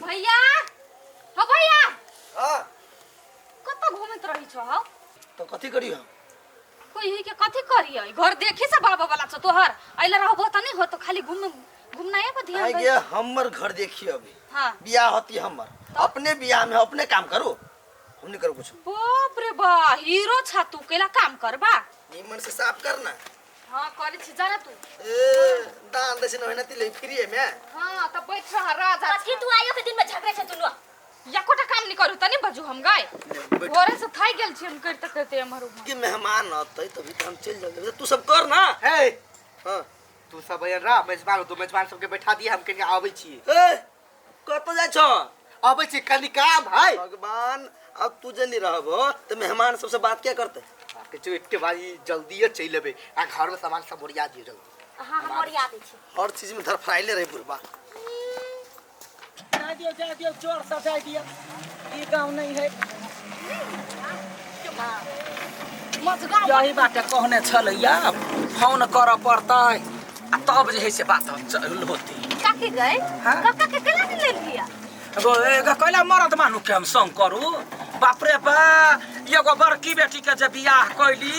भैया हो भैया हां कत घुमत रही छ हो तो कथी करियो कोई है के कथी करियो घर देखी से बाबा वाला छ तोहर आइला रहबो त नहीं हो तो खाली घूमनाए पर ध्यान दे हमर घर देखियो अभी हां बियाह होती हमर अपने बियाह में अपने काम करो हम नहीं करो कुछ बाप रे बा हीरो छ तू केला काम करबा निमन से साफ करना हां करे छी जाना तू ए दान देसे न होना तिले फ्री है मैं हां त बैठ रहा राजा कथी तू आयो के दिन में झगड़े छ तू या कोटा काम नहीं करू तनी बजू हम गाय घरे से थाई गेल छी हम करते करते हमर कि मेहमान आते तभी तो हम चल जाएंगे तू सब कर ना हे हां तू सब रा मेजबान दो मेजबान सबके बैठा दिए हम कनी आबै छी ए कत जाय छ आबै छी कनी काम है भगवान अब तू जे नहीं रहबो तो मेहमान सबसे बात क्या करते के जो एकटे बारी जल्दी चल लेबे आ घर में सामान सब बोरिया दिए जल्दी हां हम बोरिया दे छी हर चीज में धरफराइले रहे बुरबा जा दियो जोर से जा दियो ये गांव नहीं है मत गांव यही बात कहने छलैया फोन कर पड़तै आ तब जे है से बात होती काके गए हाँ? काका के केला नहीं ले लिया एगो एगो कैला मरद मानु के हम संग करू बाप रे बा एगो बड़की बेटी के जे बियाह कैली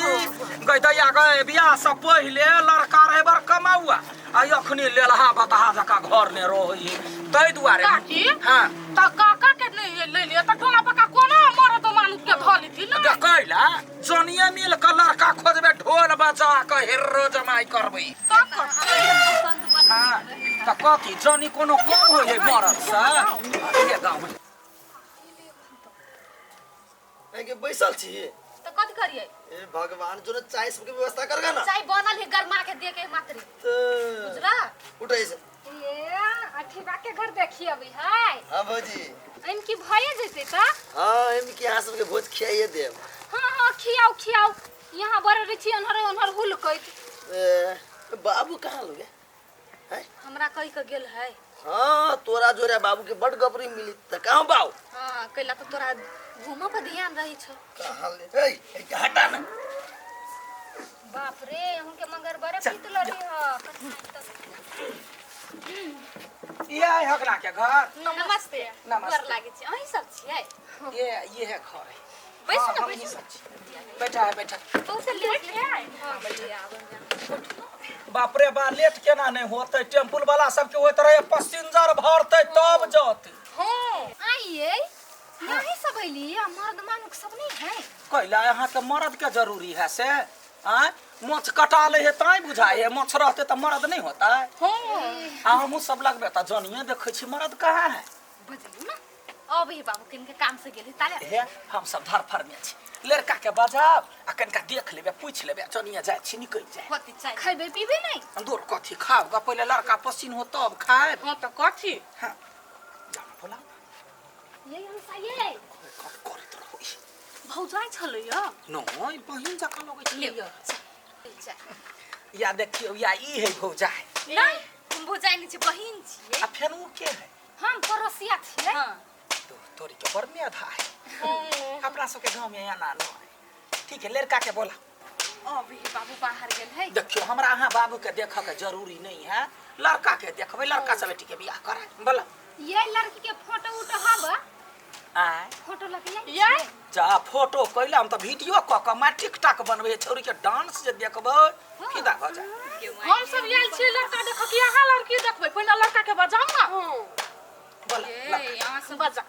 गई दैया गए बियाह से पहिले लड़का रहे बड़ कमाउआ आ अखनी लेलहा बताहा जका घर ने रही तै दुआरे काकी हां त काका के नहीं ले लिया त ढोला पका कोना मरद मानु के धली थी ना कैला जनिए मिल के लड़का खोजबे ढोल बजा के हेरो जमाई करबै हां त कथी जनी कोनो कम होय मरद से ये गांव में के बैसल छी त कथि करिए ए भगवान जो ने चाय सबके व्यवस्था करगा ना चाय बनल है गरमा के दे के मात्री बुझला उठै से ये अठीबा के घर देखी अभी है हां भौजी इनकी भये जैसे त हां हम के यहाँ सबके भोज खियाइए देब हां खियाओ खियाओ यहाँ बड़ रिची अनहर हुल कइत ए बाबू कहाँ लोगे है हमरा कहि के गेल है हां तोरा जोरे बाबू के बड़ गपरी मिली त कहां बाऊ हां कैला तो तोरा घूमो पर ध्यान रही छ कहां ले ए हटा ना बाप रे हमके मगर बड़े पीतल रही ह ये है हकरा के घर नमस्ते नमस्ते। घर लागे छी अही सब छियै ये है घर है बैसो हाँ, ना हम ही बैसो सब छी। बैठा है बैठा तो से लेट के आए हां बैठिए आवन बाप रे बा लेट केना नहीं होते टेम्पुल वाला सबके होत रहे पैसेंजर भरते तब जाते हां आइए यही सब अइली मर्द मानुक सब नहीं है कैला यहाँ के मर्द के जरूरी है से आय मोछ कटा ले है ताई बुझाए है मोछ रहते त मर्द नहीं होता है हां हमहू सब लगबे त जनिए देखे छी मर्द कहाँ है बजलू ना अब ही बाबू किनके काम से गेली ताले हे हम सब धरफर में छी लड़का के बजाब आ कनका देख लेबे पूछ लेबे जनिए जाय छी निकल जाय होती चाय खइबे पीबे नहीं अंदर कथी खाओगा पहले लड़का पसीन हो तब खाए हां तो कथी हां जाना बोला ये हम साये कर तो होई भौजाई छलै य नहीं बहिन जका लगे ले छी या देखियो या ई है भौजाई नहीं हम भौजाई नहीं छी बहिन छियै आ फेन उ के है हम पड़ोसिया छियै हां तो तोरी के बड़ मेधा है अपना सबके गांव में आना न है ठीक है लड़का के बोला अभी बाबू बाहर गेल है देखियो हमरा अहाँ बाबू के देखा के जरूरी नहीं है लड़का के देखबे लड़का से बेटी के बियाह करा बोला ये लड़की के फोटो उठो हबा आय फोटो लगे ये जा फोटो कैला हम त वीडियो क के मा टिकटॉक बनबे छोरी के डांस जे देखबे फिदा भ जा हम सब आयल छी लड़का देख के यहाँ लड़की देखबै पहिने लड़का के बजाऊ ना बोला ए यहाँ से बजा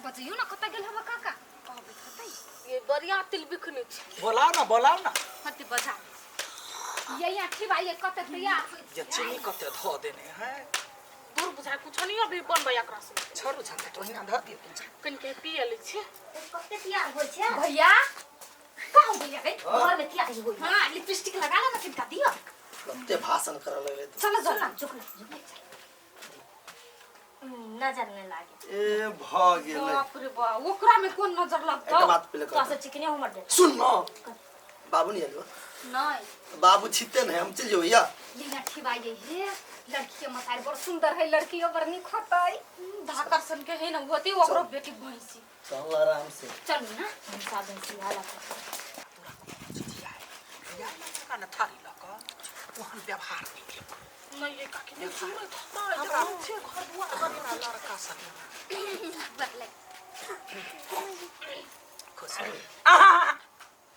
बजियो ना कत गेल हबा काका कहबै खतै ये बढ़िया तिल बिखने छी बोलाओ ना हती बजा ये यहाँ ठिबा ये कत दिया जे चीनी कते ध देने है दूर बुझा कुछ नहीं अभी बनबै एकरा से छोरू झंडा तो हिना ध दियो कन के पिए ले छी कते तैयार होय छै भैया कहू भैया गई घर में तैयार होय हां लिपस्टिक लगा ला ना किनका दियो कते भाषण कर लगले चलो चलो चुप नजर नहीं लागे ए भ गेलै बाप रे बा ओकरा में कोन नजर लगतो एक बात पहले तो कर से चिकने हमर दे सुन न बाबू नहीं आलो नहीं बाबू छिते नहीं हम चल जो या ये लठी बाई है लड़की के मसाइल बड़ सुंदर है लड़की बड़ निक होतै धाकर सन के है न होती ओकरो बेटी भैंसी चल आराम से चल ना हम साधन से आला या ना थारी लगा वहां व्यवहार नहीं नहीं ये काकी ने सुने था हमरा छे घर दुआर करे ना लड़का सब बदले खुश आहा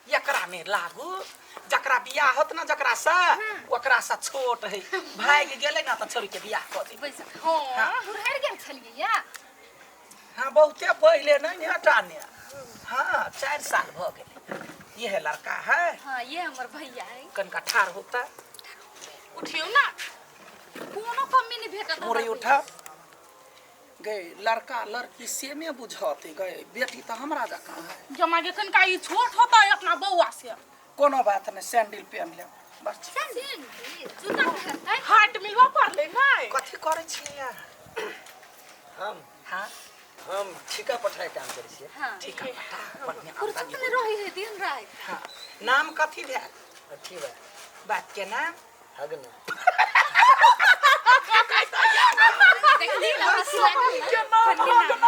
एकरा में लागू जकरा बियाह होत ना जकरा सा ओकरा सा छोट है भाग गेले ना त छोरी के बियाह क दे पैसा हां हुरहर गेल छलिए या हां बहुते पहिले नहीं हटाने हां 4 साल भ गेले ये है लड़का है हां ये हमर भैया है कनका ठार होता उठियो ना कोनो कमी नहीं भेटत मोरे उठा गए लड़का लड़की से में बुझाते गए बेटी तो हमरा जका है जमा के कनका ई छोट होता है अपना बउआ से कोनो बात नहीं सैंडल पहन ले बस जूता पहनता है हाट मिलवा पर ले गए कथि करे छिया हम हां हम ठिका पठाए काम करै छियै हां ठीक है बढ़िया फुर्सत में रही है दिन रात हां नाम कथि भेल ठीक बा बात के नाम हगना देखली ना हंसी लागल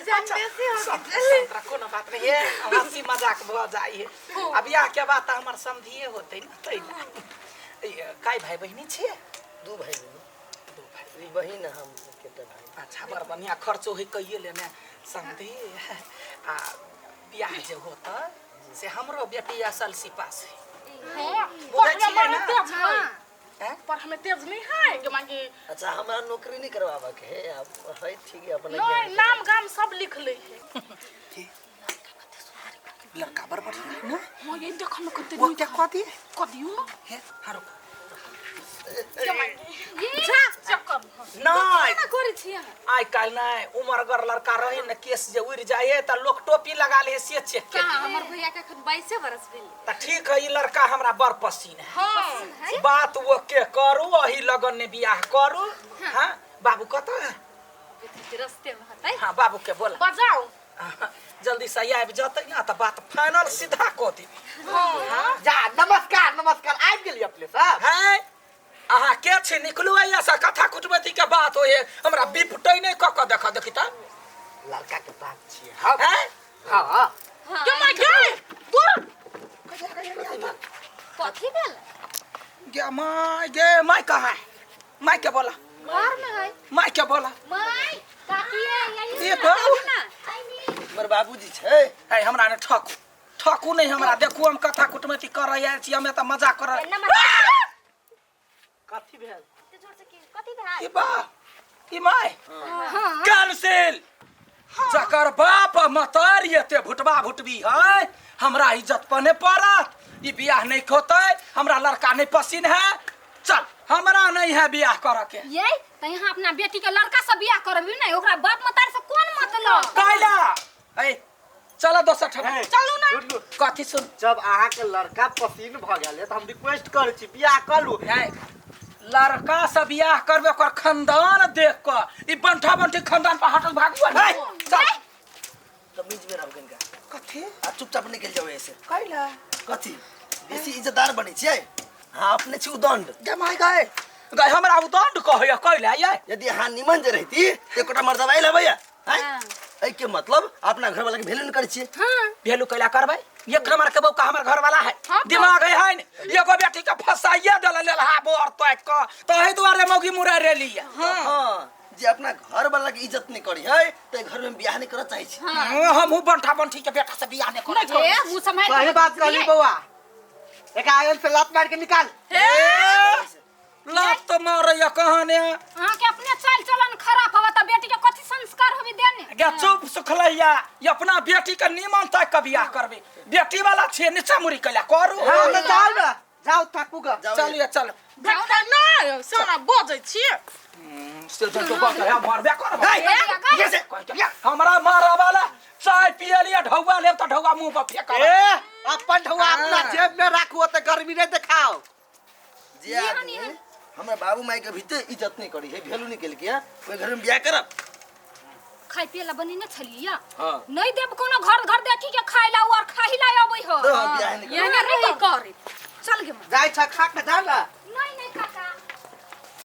जानते से संतरा कोनो बात नहीं है हंसी मजाक भ जाई है अब या के बात हमर समधिए होते न तैला काई भाई बहिनी छे दू भाई ई बहिन हम केटा भाई अच्छा बड़ बढ़िया खर्चो है कइए लेने समधी आ बियाह जे होता से हमरो बेटी असल सिपा से हां बुझै पर छियै हमें ना? तेज है हैं पर हमें तेज नहीं है जमा के अच्छा हमरा नौकरी नहीं करवाबा के है अब है ठीक है अपने नहीं नाम गाम सब लिख ले है लड़का बड़ बढ़िया ना हां ये देख हम कते वो क्या कहती है कदियो ना है हारो जमा ये चक्कर नहीं ना करे छिया आई काल नहीं उमर अगर लड़का रहे न केस जे उड़ जाए त लोग टोपी लगा ले से चेक के का हमर भैया के अखन 22 बरस भेल त ठीक है ई लड़का हमरा बड़ पसीन है हां है बात वो के करू अही लगन ने बियाह करू हां बाबू कत है रस्ते में हतै हां बाबू के बोला बजाओ जल्दी से आबि जतै ना त बात फाइनल सीधा क दी हां जा नमस्कार नमस्कार आबि गेली अपने सब है अहा के छे निकलू आइया से कथा कुटमती के बात होए हमरा बिपटै नहीं क देखा देखी त लड़का के बात छियै हम हैं हां जमा गए तू कथी भेल गे माय कहाँ है माय के बोला घर में है माय के बोला माय काकी है यही ये बाबू ना हमर बाबूजी छै है हमरा ने ठकू नहीं हमरा देखू हम कथा कुटमती कर रहे छी हमें त मजाक कर कथी भेल कथी भेल ई बा ई माय हां कैंसिल जकर बाप मतारी एते भुटबा भुटबी है हमरा इज्जत पने पड़त ई बियाह नहीं होतै हमरा लड़का नहीं पसीन है चल हमरा नहीं है बियाह कर के ये त यहां अपना बेटी के लड़का से बियाह करबी नहीं ओकरा बाप मतार से कोन मतलब कैला ए चलो दोसर ठमा चलू ना कथी सुन जब अहाँ के लड़का पसीन भ गेल त हम रिक्वेस्ट करै छी बियाह करू है लड़का से बियाह करबे ओकर खानदान देख क ई बंठा बंठी खानदान पर हटल भागुआ है चल तमीज में रह गइल का कथी आ चुपचाप निकल जाओ ऐसे कैला कथी बेसी इज्जतदार बनै छियै हाँ अपने छी उदंड जमाई गए हमरा उदंड कहय कैला ये यदि अहाँ निमन जे रहती तो एकोटा मर्दबाई लेबै हैं ऐ के मतलब अपना घर वाला के भेलू न करै छियै हां भेलू कैला करबै एक नंबर के बौका हमर घर वाला है दिमाग है न एगो बेटी के फसाइए देला लेलहा बोर तो तही दुआरे मौगी मुरा रेली हां जे अपना घर वाला के इज्जत नहीं करी है तो घर में बियाह नहीं करऽ चाहै छी हमहू बंठा बंठी के बेटा से बियाह नहीं करै ए मुंह समय सही बात कहली बउआ एक आयल से लात मार के निकाल लात तो मारैया कहने हां के अपने चाल चलन खराब होवा त बेटी के कथि संस्कार होबी देने गे चुप सुखलैया ये अपना बेटी के निमन तक के बियाह करबे बेटी वाला छे नीचा मुरी कैला करू हां त जाओ ना जाओ ठाकू ग चलिए चल देखता ना सोना बजै छी से तो बात है मारबे करबे हमरा मारा वाला चाय पिए लिए ढौआ ले त ढौआ मुंह पर फेंक ए अपन ढौआ अपना जेब में राखू त गर्मी नहीं दिखाओ जे आदमी हमरा बाबू माई के भीतर इज्जत नहीं करी है भेलू नहीं केल के ओइ घर में बियाह करब खाई पियला बनी न छलिया हां नहीं देब कोनो घर घर देखी के खाइला और खाइला आबै हो तो बियाह नहीं ये ना नहीं करे चल गे जाय छ खा के जा ना नहीं नहीं